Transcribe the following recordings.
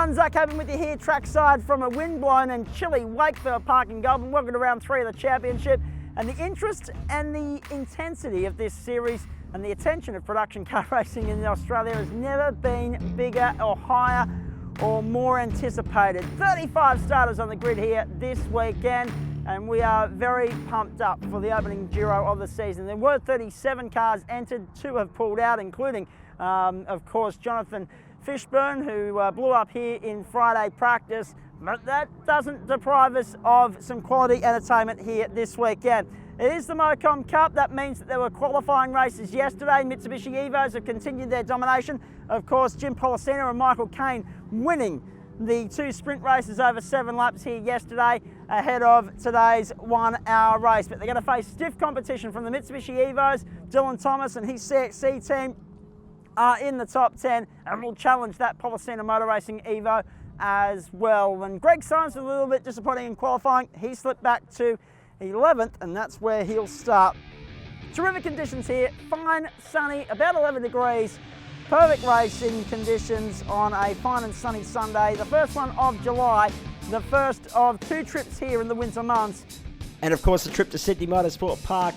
everyone, Zach Haven with you here trackside from a windblown and chilly Wakefield Park in Goulburn. Welcome to round 3 of the championship, and the interest and the intensity of this series and the attention of production car racing in Australia has never been bigger or higher or more anticipated. 35 starters on the grid here this weekend, and we are very pumped up for the opening Giro of the season. There were 37 cars entered, 2 have pulled out, including of course Jonathan Fishburne, who blew up here in Friday practice, but that doesn't deprive us of some quality entertainment here this weekend. It is the Mocom Cup. That means that there were qualifying races yesterday. Mitsubishi Evos have continued their domination. Of course, Jim Pollicino and Michael Caine winning the 2 sprint races over 7 laps here yesterday ahead of today's 1-hour race. But they're going to face stiff competition from the Mitsubishi Evos. Dylan Thomas and his CXC team are in the top 10 and will challenge that Pollicino Motor Racing Evo as well. And Greg Symes was a little bit disappointing in qualifying. He slipped back to 11th, and that's where he'll start. Terrific conditions here, fine, sunny, about 11 degrees. Perfect racing conditions on a fine and sunny Sunday, the first one of July, the first of 2 trips here in the winter months. And of course, the trip to Sydney Motorsport Park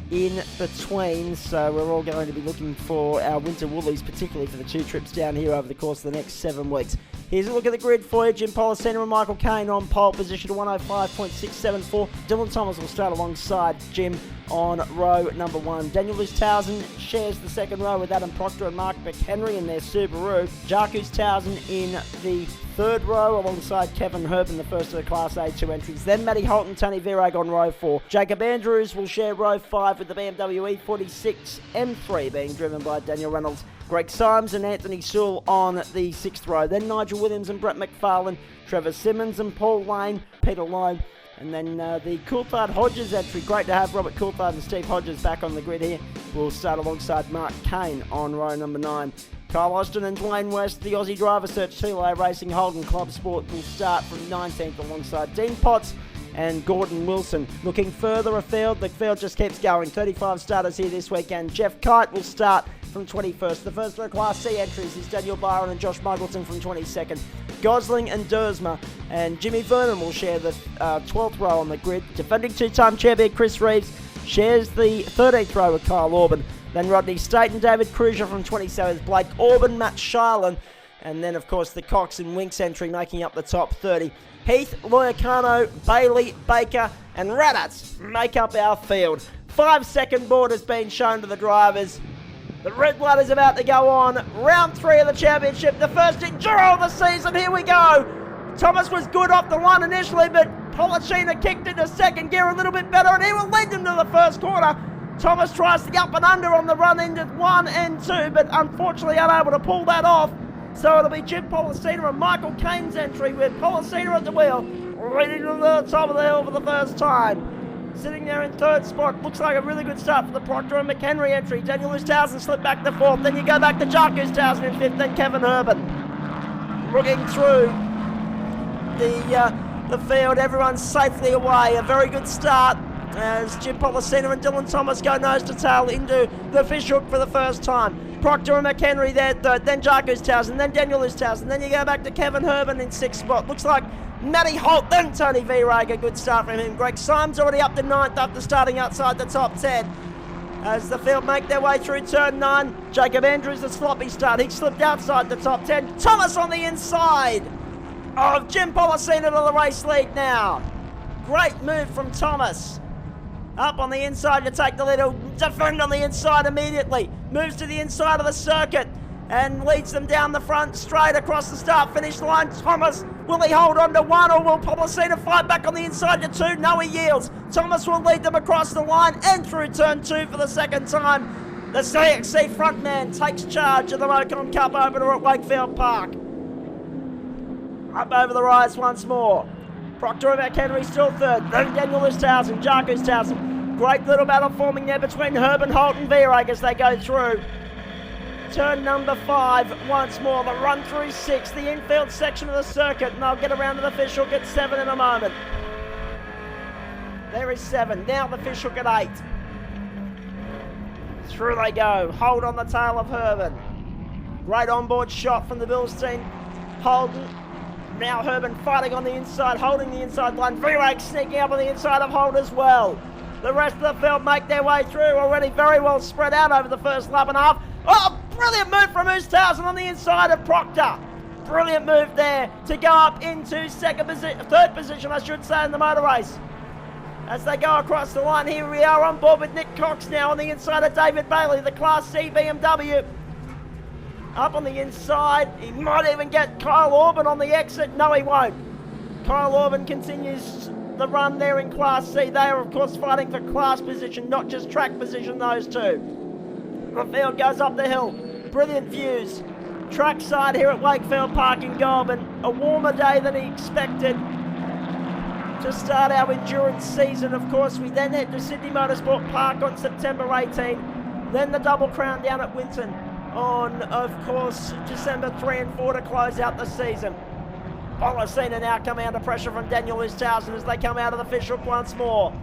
in between, so we're all going to be looking for our winter woolies, particularly for the 2 trips down here over the course of the next 7 weeks. Here's a look at the grid for you. Jim Pollicino and Michael Caine on pole position, 105.674. Dylan Thomas will start alongside Jim on row number 1. Daniel Lustausen shares the second row with Adam Proctor and Mark McHenry in their Subaru. Jacques Lustausen in the 3rd row alongside Kevin Herbin, the first of the Class A2 entries. Then Matty Holt and Tony Virag on row 4. Jacob Andrews will share row 5 with the BMW E46 M3 being driven by Daniel Reynolds. Greg Symes and Anthony Sewell on the 6th row. Then Nigel Williams and Brett McFarlane, Trevor Simmons and Paul Lane, Peter Lone. And then the Coulthard-Hodges entry. Great to have Robert Coulthard and Steve Hodges back on the grid here. We'll start alongside Mark Caine on row number 9. Kyle Austin and Dwayne West, the Aussie Driver Search Tilo Racing Holden Club Sport, will start from 19th alongside Dean Potts and Gordon Wilson. Looking further afield, the field just keeps going. 35 starters here this weekend. Jeff Kite will start from 21st. The first of the Class C entries is Daniel Byron and Josh Muggleton from 22nd. Gosling and Dersma and Jimmy Vernon will share the 12th row on the grid. Defending 2-time champion Chris Reeves shares the 13th row with Kyle Orban. Then Rodney State and David Cruiser from 27th. Blake Orban, Matt Sharlin, and then of course the Cox and Winks entry making up the top 30. Heath, Loyacano, Bailey, Baker and Raddatz make up our field. 5-second board has been shown to the drivers. The red light is about to go on. Round 3 of the championship, the first enduro of the season. Here we go. Thomas was good off the line initially, but Pollicino kicked into second gear a little bit better, and he will lead them to the first corner. Thomas tries to up and under on the run into 1 and 2, but unfortunately unable to pull that off. So it'll be Jim Pollicino and Michael Caine's entry with Pollicino at the wheel, leading to the top of the hill for the first time. Sitting there in 3rd spot, looks like a really good start for the Proctor and McHenry entry. Daniel Lustausen slipped back to 4th, then you go back to Jacques Lustausen in 5th, then Kevin Herbin. Looking through the field, everyone's safely away. A very good start as Jim Pollicino and Dylan Thomas go nose to tail into the fishhook for the first time. Proctor and McHenry there 3rd, then Jacques Lustausen, then Daniel Lustausen, then you go back to Kevin Herbin in 6th spot. Looks like Matty Holt, then Tony Virag, a good start from him. Greg Symes already up to 9th after starting outside the top 10. As the field make their way through turn 9, Jacob Andrews, a sloppy start. He slipped outside the top 10. Thomas on the inside of Jim Pollicino to the race lead now. Great move from Thomas. Up on the inside to take the lead. He'll defend on the inside immediately. Moves to the inside of the circuit and leads them down the front straight across the start-finish line. Thomas, will he hold on to 1 or will Pollicino fight back on the inside to 2? No, he yields. Thomas will lead them across the line and through turn 2 for the second time. The CXC frontman takes charge of the Mocom Cup opener at Wakefield Park. Up over the rise once more. Proctor and McHenry still 3rd. Then Daniel Lustausen, Jacques Lustausen. Great little battle forming there between Herbin, Holt and Virag as they go through. Turn number 5 once more. The run through 6, the infield section of the circuit, and they'll get around to the fishhook at 7 in a moment. There is 7. Now the fishhook at 8. Through they go. Hold on the tail of Herbin. Great onboard shot from the Bilstein. Holden Now Herman fighting on the inside, holding the inside line. V-Rag sneaking up on the inside of Holt as well. The rest of the field make their way through, already very well spread out over the first lap and a half. Oh, brilliant move from Oosthuizen on the inside of Proctor. Brilliant move there to go up into third position, I should say, in the motor race. As they go across the line, here we are on board with Nick Cox now on the inside of David Bailey, the Class C BMW. Up on the inside, he might even get Kyle Orban on the exit. No, he won't. Kyle Orban continues the run there in Class C. They are, of course, fighting for class position, not just track position, those two. The field goes up the hill. Brilliant views. Trackside here at Wakefield Park in Goulburn. A warmer day than he expected to start our endurance season. Of course, we then head to Sydney Motorsport Park on September 18. Then the Double Crown down at Winton on, of course, December 3 and 4 to close out the season. Policina now coming under pressure from Daniel Oosthuizen as they come out of the fish hook once more.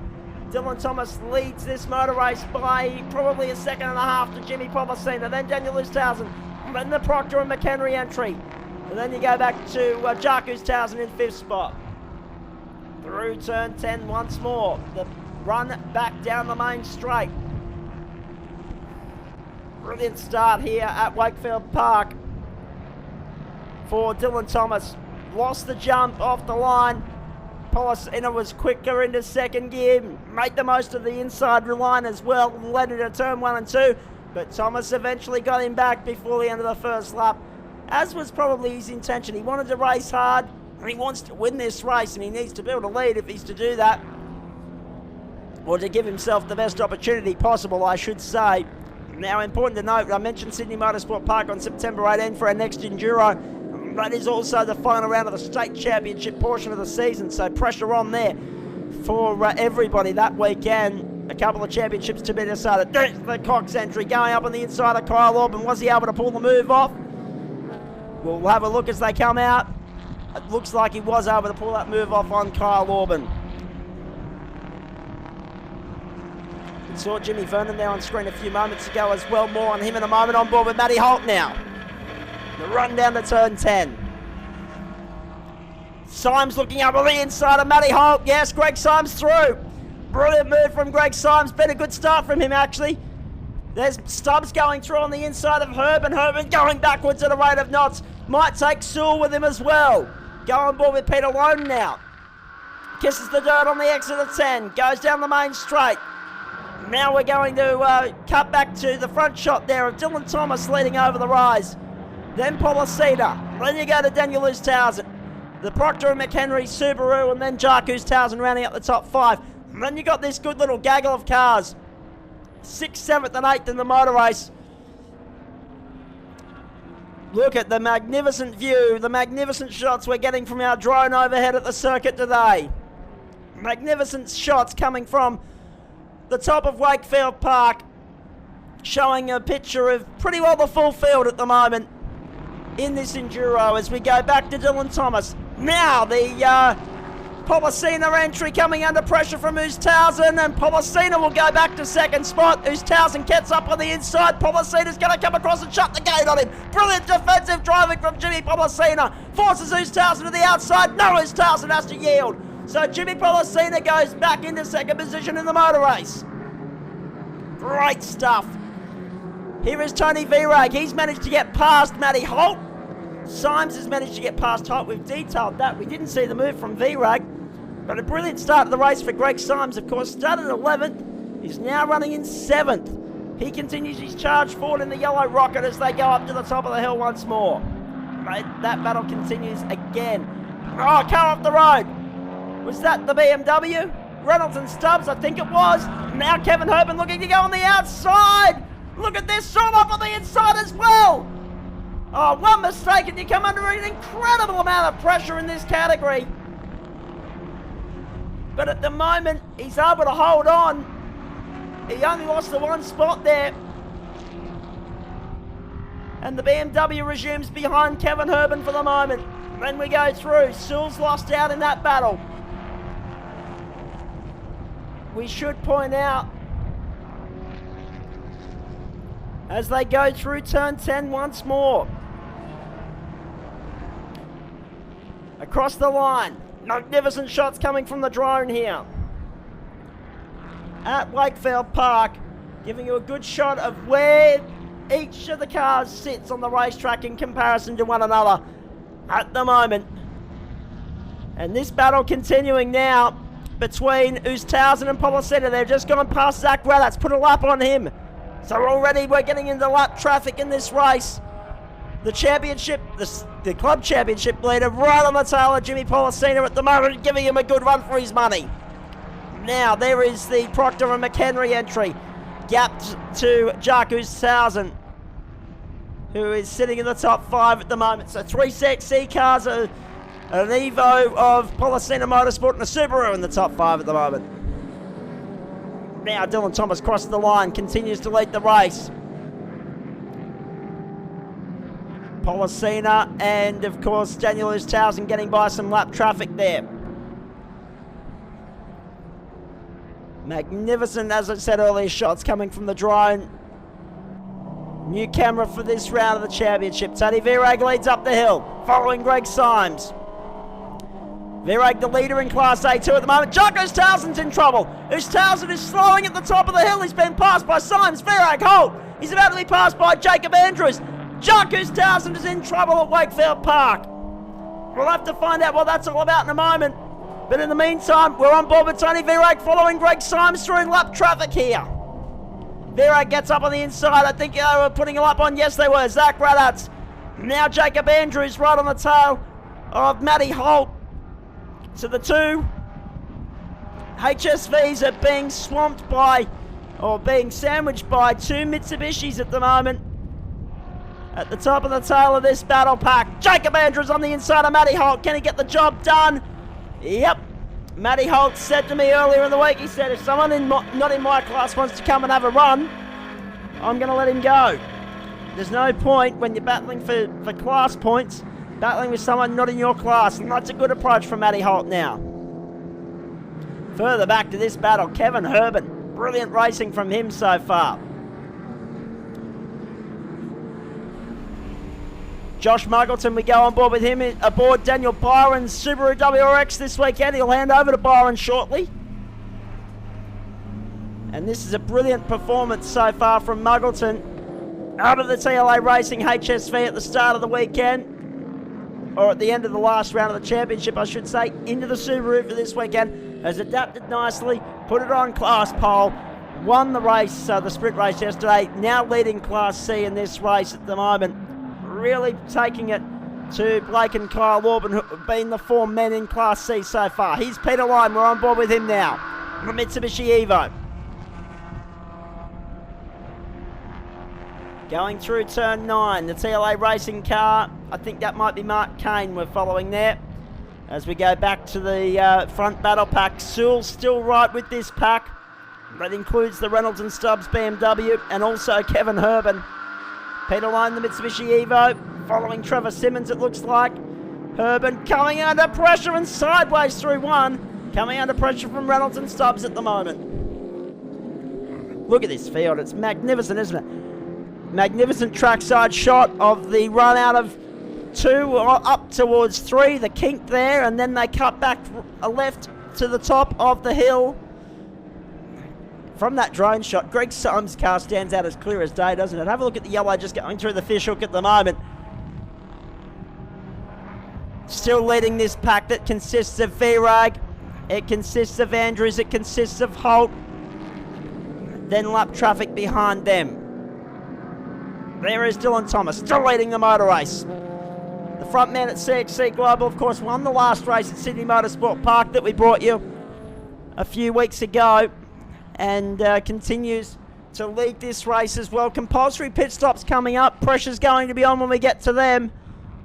Dylan Thomas leads this motor race by probably a second and a half to Jimmy Policina, then Daniel Oosthuizen, then the Proctor and McHenry entry. And then you go back to Jack Oosthuizen in 5th spot. Through turn 10 once more. The run back down the main straight. Brilliant start here at Wakefield Park for Dylan Thomas. Lost the jump off the line. Policina was quicker into second gear, made the most of the inside line as well, led into turn 1 and 2, but Thomas eventually got him back before the end of the first lap, as was probably his intention. He wanted to race hard, and he wants to win this race, and he needs to build a lead if he's to do that, or to give himself the best opportunity possible, I should say. Now, important to note, I mentioned Sydney Motorsport Park on September 18 for our next Enduro. That is also the final round of the state championship portion of the season, so pressure on there for everybody that weekend. A couple of championships to be decided. There's the Cox entry going up on the inside of Kyle Orban. Was he able to pull the move off? We'll have a look as they come out. It looks like he was able to pull that move off on Kyle Orban. We saw Jimmy Vernon there on screen a few moments ago as well. More on him in a moment. On board with Matty Holt now. The run down to turn 10. Symes looking up on the inside of Matty Holt. Yes, Greg Symes through. Brilliant move from Greg Symes. Been a good start from him, actually. There's Stubbs going through on the inside of Herb, and Herb going backwards at a rate of knots. Might take Sewell with him as well. Go on board with Peter Lone now. Kisses the dirt on the exit of 10. Goes down the main straight. Now we're going to cut back to the front shot there of Dylan Thomas leading over the rise. Then Policina. Then you go to Daniel Oosthuizen. The Proctor and McHenry, Subaru, and then Jack Oosthuizen rounding up the top 5. And then you got this good little gaggle of cars. 6th, 7th, and 8th in the motor race. Look at the magnificent view, the magnificent shots we're getting from our drone overhead at the circuit today. Magnificent shots coming from the top of Wakefield Park, showing a picture of pretty well the full field at the moment in this Enduro as we go back to Dylan Thomas. Now the Policina entry coming under pressure from Oosthuizen, and Policina will go back to second spot. Oosthuizen gets up on the inside. Policina's going to come across and shut the gate on him. Brilliant defensive driving from Jimmy Policina. Forces Oosthuizen to the outside. No, Oosthuizen has to yield. So Jimmy Policina goes back into second position in the motor race. Great stuff. Here is Tony V-Rag. He's managed to get past Matty Holt. Symes has managed to get past Holt. We've detailed that. We didn't see the move from V-Rag. But a brilliant start of the race for Greg Symes, of course. Started 11th. He's now running in 7th. He continues his charge forward in the yellow rocket as they go up to the top of the hill once more. That battle continues again. Oh, car off the road. Was that the BMW? Reynolds and Stubbs, I think it was. Now Kevin Herban looking to go on the outside. Look at this, shot off on the inside as well. Oh, one mistake and you come under an incredible amount of pressure in this category. But at the moment, he's able to hold on. He only lost the one spot there. And the BMW resumes behind Kevin Herban for the moment. Then we go through. Sewell's lost out in that battle. We should point out, as they go through turn 10 once more, across the line. Magnificent shots coming from the drone here at Wakefield Park, giving you a good shot of where each of the cars sits on the racetrack in comparison to one another at the moment. And this battle continuing now between Oosthuizen and Policena. They've just gone past Zach Raddatz, put a lap on him. So already we're getting into lap traffic in this race. The championship, the club championship leader right on the tail of Jimmy Policena at the moment, giving him a good run for his money. Now there is the Proctor and McHenry entry, gapped to Jacques Oosthuizen, who is sitting in the top 5 at the moment. So 3 CXC cars, an Evo of Policena Motorsport and a Subaru in the top 5 at the moment. Now Dylan Thomas crosses the line, continues to lead the race. Policena and of course Daniel Oosthuizen getting by some lap traffic there. Magnificent, as I said earlier, shots coming from the drone. New camera for this round of the championship. Tony Virag leads up the hill, following Greg Symes. Virag the leader in Class A2 at the moment. Jacques Oosthuizen's in trouble. Oosthuizen is slowing at the top of the hill. He's been passed by Symes. Virag, halt! He's about to be passed by Jacob Andrews. Jacques Oosthuizen is in trouble at Wakefield Park. We'll have to find out what that's all about in a moment. But in the meantime, we're on board with Tony Virag following Greg Symes through lap traffic here. Virag gets up on the inside. I think they were putting a lap on. Yes, they were. Zach Raddatz. Now Jacob Andrews right on the tail of Matty Holt. So the two HSVs are being swamped by, or being sandwiched by, 2 Mitsubishis at the moment. At the top of the tail of this battle pack, Jacob Andrews on the inside of Matty Holt. Can he get the job done? Yep. Matty Holt said to me earlier in the week, he said, if someone not in my class wants to come and have a run, I'm going to let him go. There's no point when you're battling for class points, battling with someone not in your class. And that's a good approach from Matty Holt now. Further back to this battle, Kevin Herbin. Brilliant racing from him so far. Josh Muggleton, we go on board with him aboard Daniel Byron's Subaru WRX this weekend. He'll hand over to Byron shortly. And this is a brilliant performance so far from Muggleton. Out of the TLA Racing HSV at the start of the weekend, or at the end of the last round of the championship, I should say, into the Subaru for this weekend. Has adapted nicely, put it on class pole, won the race, the sprint race yesterday, now leading Class C in this race at the moment. Really taking it to Blake and Kyle Orban, who have been the 4 men in Class C so far. Here's Peter Lyon, we're on board with him now. The Mitsubishi Evo. Going through turn 9, the TLA Racing car. I think that might be Mark Kane we're following there. As we go back to the front battle pack, Sewell's still right with this pack. That includes the Reynolds and Stubbs BMW and also Kevin Herbin. Peter Lyon, the Mitsubishi Evo, following Trevor Simmons it looks like. Herbin coming under pressure and sideways through one. Coming under pressure from Reynolds and Stubbs at the moment. Look at this field, it's magnificent, isn't it? Magnificent trackside shot of the run out of 2 up towards 3, the kink there, and then they cut back left to the top of the hill. From that drone shot, Greg Symes' car stands out as clear as day, doesn't it? Have a look at the yellow just going through the fishhook at the moment. Still leading this pack that consists of Virag, it consists of Andrews, it consists of Holt. Then lap traffic behind them. There is Dylan Thomas, still leading the motor race. The front man at CXC Global, of course, won the last race at Sydney Motorsport Park that we brought you a few weeks ago. And continues to lead this race as well. Compulsory pit stops coming up. Pressure's going to be on when we get to them.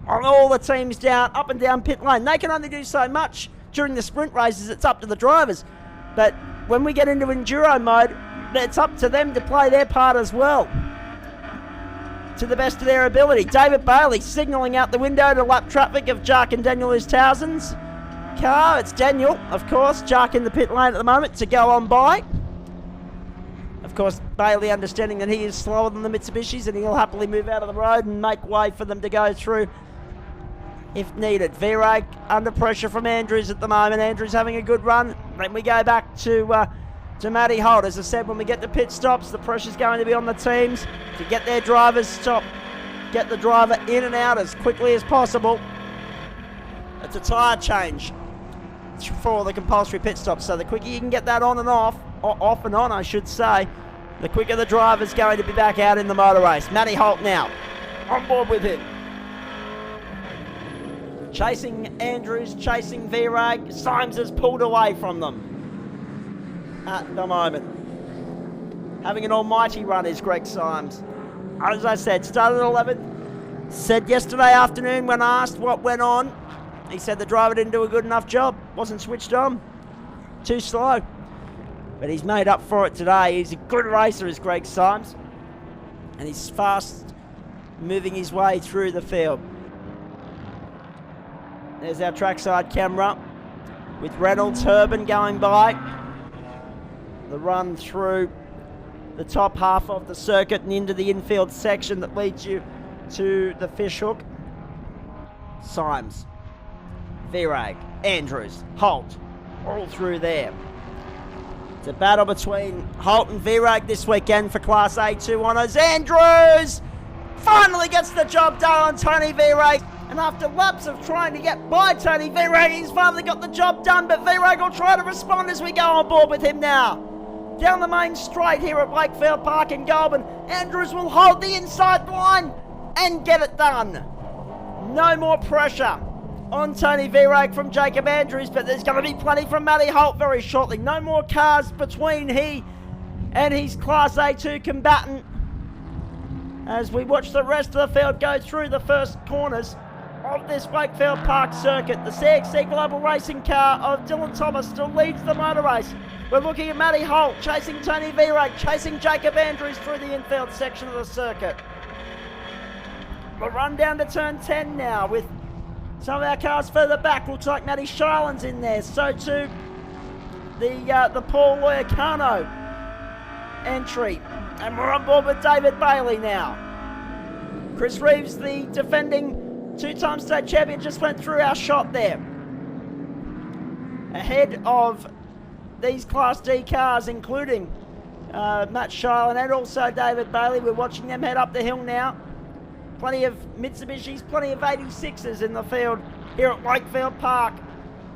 On all the teams down, up and down pit lane. They can only do so much during the sprint races. It's up to the drivers. But when we get into enduro mode, it's up to them to play their part as well, to the best of their ability. David Bailey signalling out the window to lap traffic of Jacques and Daniel Oosthuizen's car. It's Daniel, of course. Jacques in the pit lane at the moment to go on by. Of course, Bailey understanding that he is slower than the Mitsubishis and he'll happily move out of the road and make way for them to go through if needed. Virag under pressure from Andrews at the moment. Andrews having a good run. Then we go back to Matty Holt. As I said, when we get to pit stops, the pressure's going to be on the teams to get their drivers stopped. Get the driver in and out as quickly as possible. It's a tyre change for the compulsory pit stop. So the quicker you can get that on and off, or off and on I should say, the quicker the driver's going to be back out in the motor race. Matty Holt now on board with him. Chasing Andrews, chasing Virag. Symes has pulled away from them at the moment. Having an almighty run is Greg Symes. As I said, started at 11th. Said yesterday afternoon when asked what went on, he said the driver didn't do a good enough job. Wasn't switched on. Too slow. But he's made up for it today. He's a good racer, is Greg Symes. And he's fast moving his way through the field. There's our trackside camera with Reynolds, Herbin going by. The run through the top half of the circuit and into the infield section that leads you to the fishhook. Symes, Virag, Andrews, Holt, all through there. It's a battle between Holt and Virag this weekend for Class A2 honours. Andrews finally gets the job done on Tony Virag. And after laps of trying to get by Tony Virag, he's finally got the job done. But Virag will try to respond as we go on board with him now. Down the main straight here at Wakefield Park in Goulburn. Andrews will hold the inside line and get it done. No more pressure on Tony Virag from Jacob Andrews, but there's going to be plenty from Matty Holt very shortly. No more cars between he and his Class A2 combatant as we watch the rest of the field go through the first corners of this Wakefield Park circuit. The CXC Global Racing car of Dylan Thomas still leads the motor race. We're looking at Matty Holt chasing Tony Virag, chasing Jacob Andrews through the infield section of the circuit. We'll run down to turn 10 now with some of our cars further back. Looks like Matty Shilan's in there. So too the Paul Loyacano entry. And we're on board with David Bailey now. Chris Reeves, the defending two-time state champion, just went through our shot there. Ahead of these Class D cars, including Matt Shilan and also David Bailey. We're watching them head up the hill now. Plenty of Mitsubishis, plenty of 86s in the field here at Wakefield Park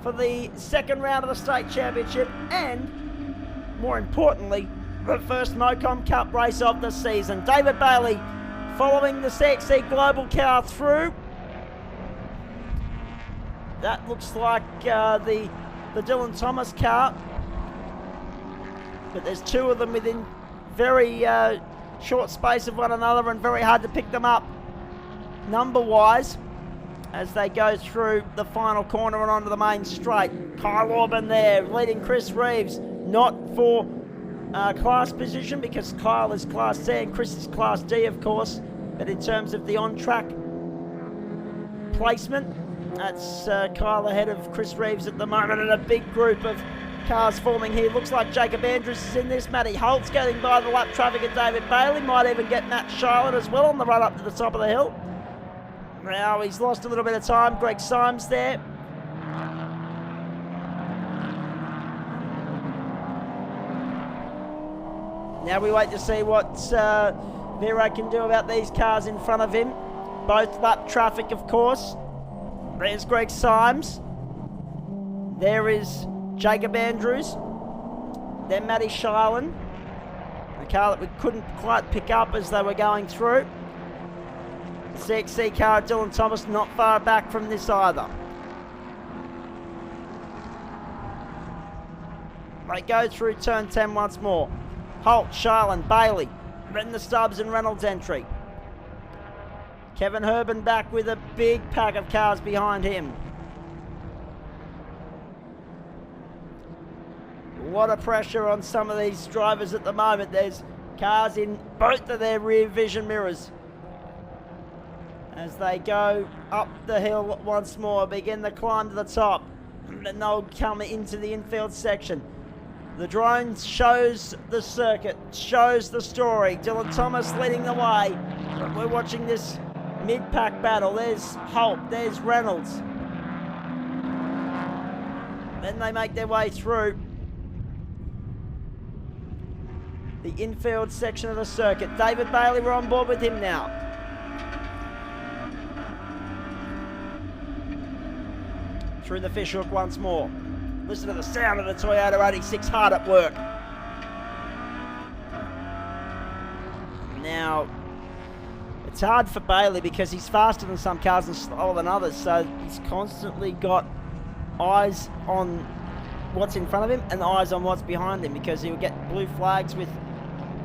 for the second round of the state championship and, more importantly, the first Mocom Cup race of the season. David Bailey following the CXC Global car through. That looks like the Dylan Thomas car, but there's two of them within very short space of one another and very hard to pick them up number-wise as they go through the final corner and onto the main straight. Kyle Orban there leading Chris Reeves, not for class position because Kyle is Class C and Chris is Class D, of course, but in terms of the on-track placement, that's Kyle ahead of Chris Reeves at the moment, and a big group of cars forming here. Looks like Jacob Andrews is in this. Matty Holt's getting by the lap traffic at David Bailey. Might even get Matt Shilan as well on the run up to the top of the hill. Now he's lost a little bit of time. Greg Symes there. Now we wait to see what Virag can do about these cars in front of him. Both lap traffic, of course. There's Greg Symes. There is Jacob Andrews. Then Matty Shilan. A car that we couldn't quite pick up as they were going through. The CXC car of Dylan Thomas not far back from this either. They go through turn 10 once more. Holt, Shilan, Bailey, then the Stubbs and Reynolds entry. Kevin Herbin back with a big pack of cars behind him. A lot of pressure on some of these drivers at the moment. There's cars in both of their rear vision mirrors as they go up the hill once more, begin the climb to the top, and then they'll come into the infield section. The drone shows the circuit, shows the story. Dylan Thomas leading the way. We're watching this mid-pack battle. There's Holt, there's Reynolds. Then they make their way through the infield section of the circuit. David Bailey, we're on board with him now. Through the fishhook once more. Listen to the sound of the Toyota 86 hard at work. Now, it's hard for Bailey because he's faster than some cars and slower than others, so he's constantly got eyes on what's in front of him and eyes on what's behind him, because he'll get blue flags with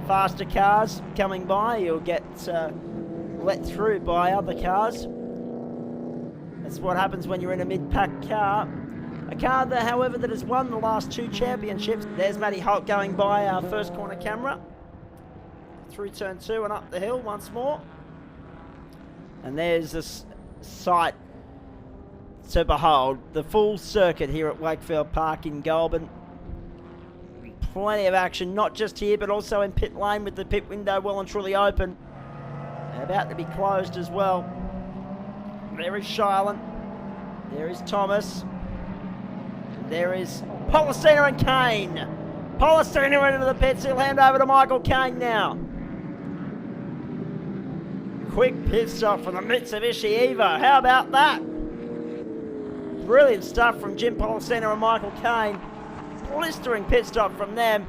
faster cars coming by. He'll get let through by other cars. That's what happens when you're in a mid-pack car. A car that, however, that has won the last 2 championships. There's Matty Holt going by our first corner camera. Through turn 2 and up the hill once more. And there's this sight to behold. The full circuit here at Wakefield Park in Goulburn. Plenty of action, not just here, but also in pit lane, with the pit window well and truly open. And about to be closed as well. There is Shilan. There is Thomas. There is Policina and Kane. Policina into the pits. He'll hand over to Michael Kane now. Quick pit stop from the Mitsubishi Evo. How about that? Brilliant stuff from Jim Policina and Michael Kane. Blistering pit stop from them.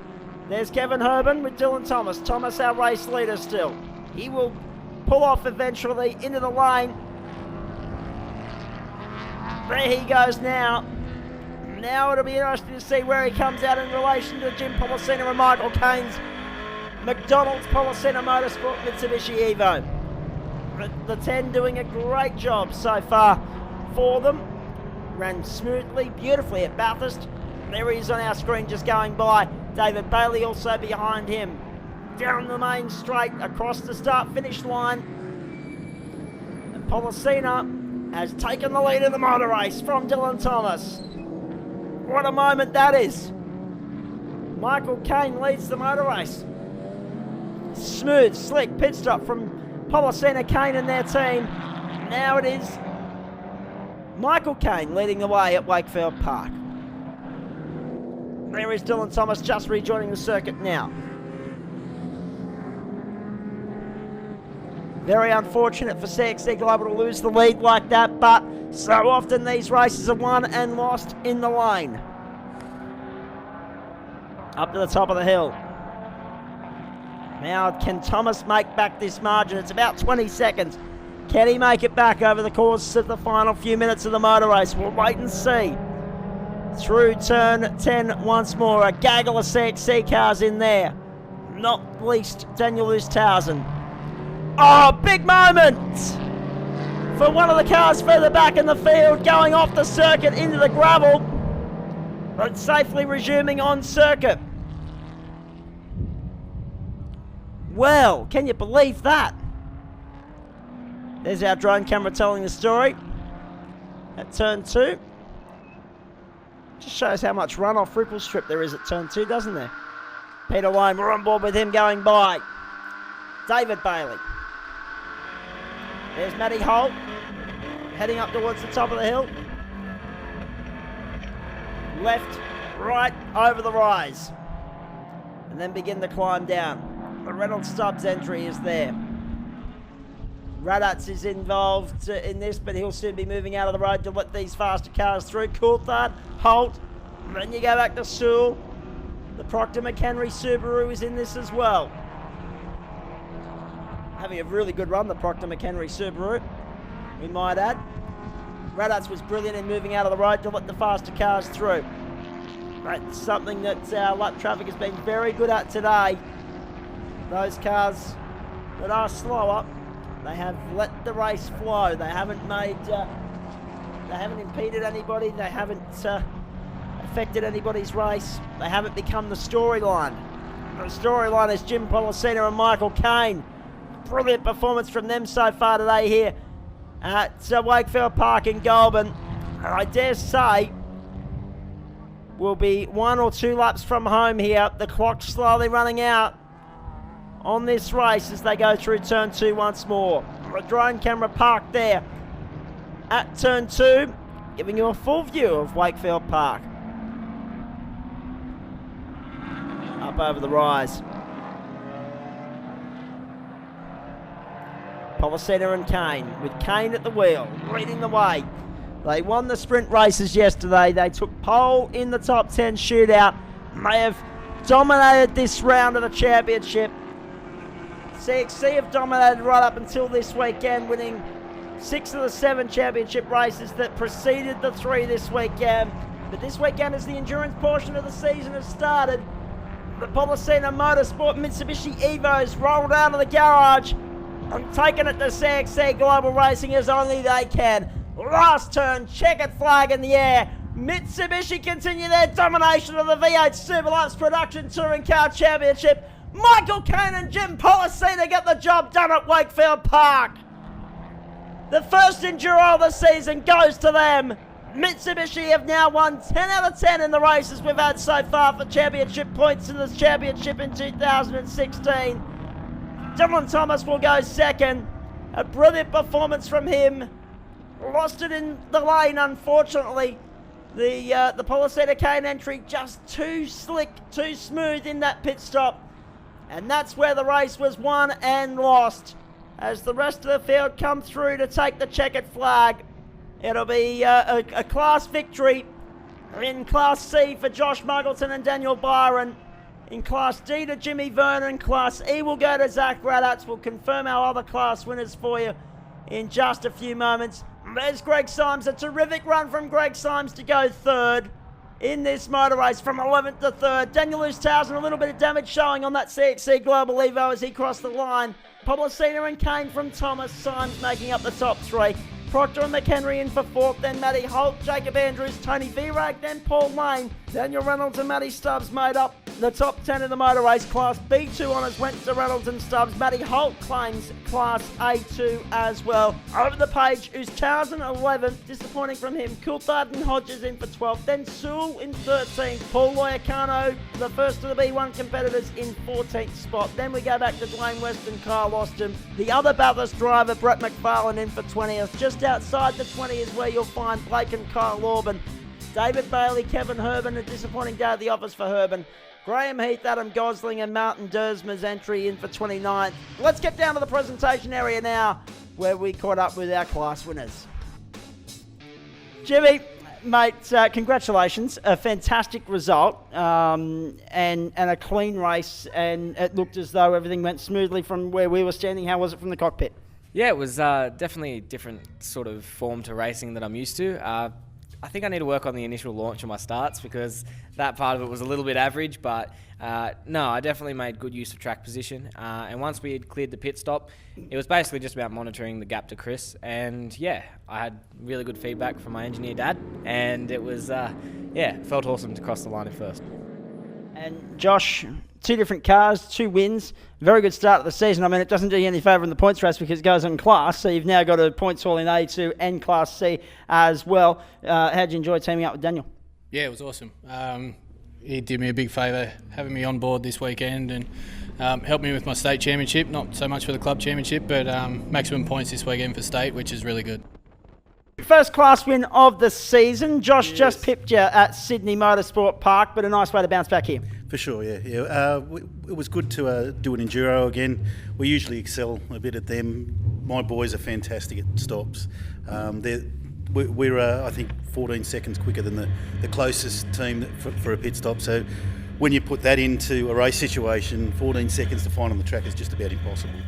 There's Kevin Herban with Dylan Thomas. Thomas, our race leader still. He will pull off eventually into the lane. There he goes now. Now it'll be interesting to see where he comes out in relation to Jim Policina and Michael Kane's McDonald's Policina Motorsport Mitsubishi Evo. The 10 doing a great job so far for them. Ran smoothly, beautifully at Bathurst. There he is on our screen just going by. David Bailey also behind him. Down the main straight, across the start-finish line. And Policina has taken the lead in the motor race from Dylan Thomas. What a moment that is. Michael Kane leads the motor race. Smooth, slick pit stop from Policina, Kane and their team. Now it is Michael Kane leading the way at Wakefield Park. There is Dylan Thomas just rejoining the circuit now. Very unfortunate for CXC Global to lose the lead like that, but so often these races are won and lost in the lane. Up to the top of the hill. Now, can Thomas make back this margin? It's about 20 seconds. Can he make it back over the course of the final few minutes of the motor race? We'll wait and see. Through turn 10 once more. A gaggle of CXC cars in there. Not least Daniel Lustausen. Oh, big moment for one of the cars further back in the field, going off the circuit into the gravel, but safely resuming on circuit. Well, can you believe that? There's our drone camera telling the story at turn 2. Just shows how much runoff ripple strip there is at turn 2, doesn't there? Peter Lane, we're on board with him going by. David Bailey. There's Matty Holt, heading up towards the top of the hill. Left, right, over the rise. And then begin the climb down. The Reynolds Stubbs entry is there. Radats is involved in this, but he'll soon be moving out of the road to let these faster cars through. Coulthard, Holt, then you go back to Sewell. The Proctor McHenry Subaru is in this as well. Having a really good run, the Proctor McHenry Subaru, we might add. Radats was brilliant in moving out of the road to let the faster cars through. That's something that our lap traffic has been very good at today. Those cars that are slower, they have let the race flow. They haven't they haven't impeded anybody. They haven't affected anybody's race. They haven't become the storyline. The storyline is Jim Policina and Michael Kane. Brilliant performance from them so far today here at Wakefield Park in Goulburn. And I dare say we'll be 1 or 2 laps from home here. The clock's slowly running out. on this race as they go through turn 2 once more. A drone camera parked there at turn 2, giving you a full view of Wakefield Park. Up over the rise. Policena and Kane, with Kane at the wheel, leading the way. They won the sprint races yesterday. They took pole in the top 10 shootout. They have dominated this round of the championship. CXC have dominated right up until this weekend, winning 6 of the 7 championship races that preceded the 3 this weekend. But this weekend, as the endurance portion of the season has started, the Policena Motorsport Mitsubishi Evos rolled out of the garage and taken it to CXC Global Racing as only they can. Last turn, checkered flag in the air. Mitsubishi continue their domination of the V8 Superlights Production Touring Car Championship. Michael Kane and Jim Policena get the job done at Wakefield Park. The first Enduro of the season goes to them. Mitsubishi have now won 10 out of 10 in the races we've had so far for championship points in this championship in 2016. Dylan Thomas will go second. A brilliant performance from him. Lost it in the lane, unfortunately. The Policena Kane entry just too slick, too smooth in that pit stop. And that's where the race was won and lost. As the rest of the field come through to take the checkered flag. It'll be a class victory in Class C for Josh Muggleton and Daniel Byron. In Class D to Jimmy Vernon. Class E will go to Zach Radatz. We'll confirm our other class winners for you in just a few moments. There's Greg Symes. A terrific run from Greg Symes to go third in this motor race from 11th to 3rd. Daniel Oosthuizen, a little bit of damage showing on that CXC Global Evo as he crossed the line. Policena and Kane from Thomas. Symes making up the top 3. Proctor and McHenry in for 4th, then Matty Holt, Jacob Andrews, Tony Virag, then Paul Lane. Daniel Reynolds and Matty Stubbs made up the top 10 in the motor race. Class B2 honours went to Reynolds and Stubbs. Matty Holt claims Class A2 as well. Over the page, Oosthuizen 11th, disappointing from him. Coulthard and Hodges in for 12th, then Sewell in 13th. Paul Loiacano, the first of the B1 competitors, in 14th spot. Then we go back to Dwayne West and Kyle Austin. The other Bathurst driver, Brett McFarlane, in for 20th. Just outside the 20 is where you'll find Blake and Kyle Orban. David Bailey, Kevin Herban, a disappointing day at the office for Herban. Graham Heath, Adam Gosling and Martin Dersmer's entry in for 29th. Let's get down to the presentation area now, where we caught up with our class winners. Jimmy, mate, congratulations. A fantastic result and a clean race, and it looked as though everything went smoothly from where we were standing. How was it from the cockpit? Yeah, it was definitely a different sort of form to racing that I'm used to. I think I need to work on the initial launch of my starts because that part of it was a little bit average, but no, I definitely made good use of track position. And once we had cleared the pit stop, it was basically just about monitoring the gap to Chris. And yeah, I had really good feedback from my engineer dad, and it was, felt awesome to cross the line in first. And Josh, 2 different cars, 2 wins. Very good start of the season. I mean, it doesn't do you any favour in the points race because it goes on class. So you've now got a points haul in A2 and Class C as well. How'd you enjoy teaming up with Daniel? Yeah, it was awesome. He did me a big favour having me on board this weekend and helped me with my state championship. Not so much for the club championship, but maximum points this weekend for state, which is really good. First class win of the season. Josh just pipped you at Sydney Motorsport Park, but a nice way to bounce back here. For sure, yeah. It was good to do an enduro again. We usually excel a bit at them. My boys are fantastic at stops. We're I think, 14 seconds quicker than the closest team for a pit stop. So when you put that into a race situation, 14 seconds to find on the track is just about impossible.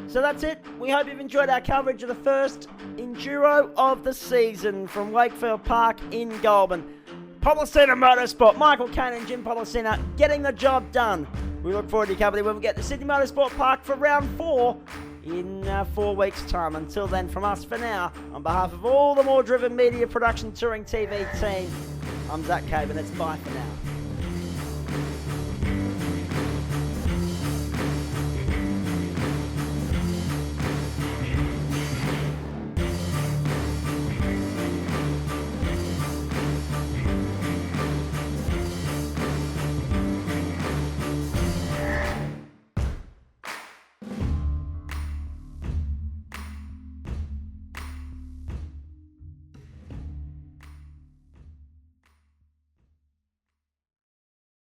So that's it. We hope you've enjoyed our coverage of the first Enduro of the season from Wakefield Park in Goulburn. Policena Motorsport, Michael Kane and Jim Policena getting the job done. We look forward to your company when we get to Sydney Motorsport Park for round 4 in 4 weeks' time. Until then, from us for now, on behalf of all the More Driven Media Production Touring TV team, I'm Zach Caven. It's bye for now.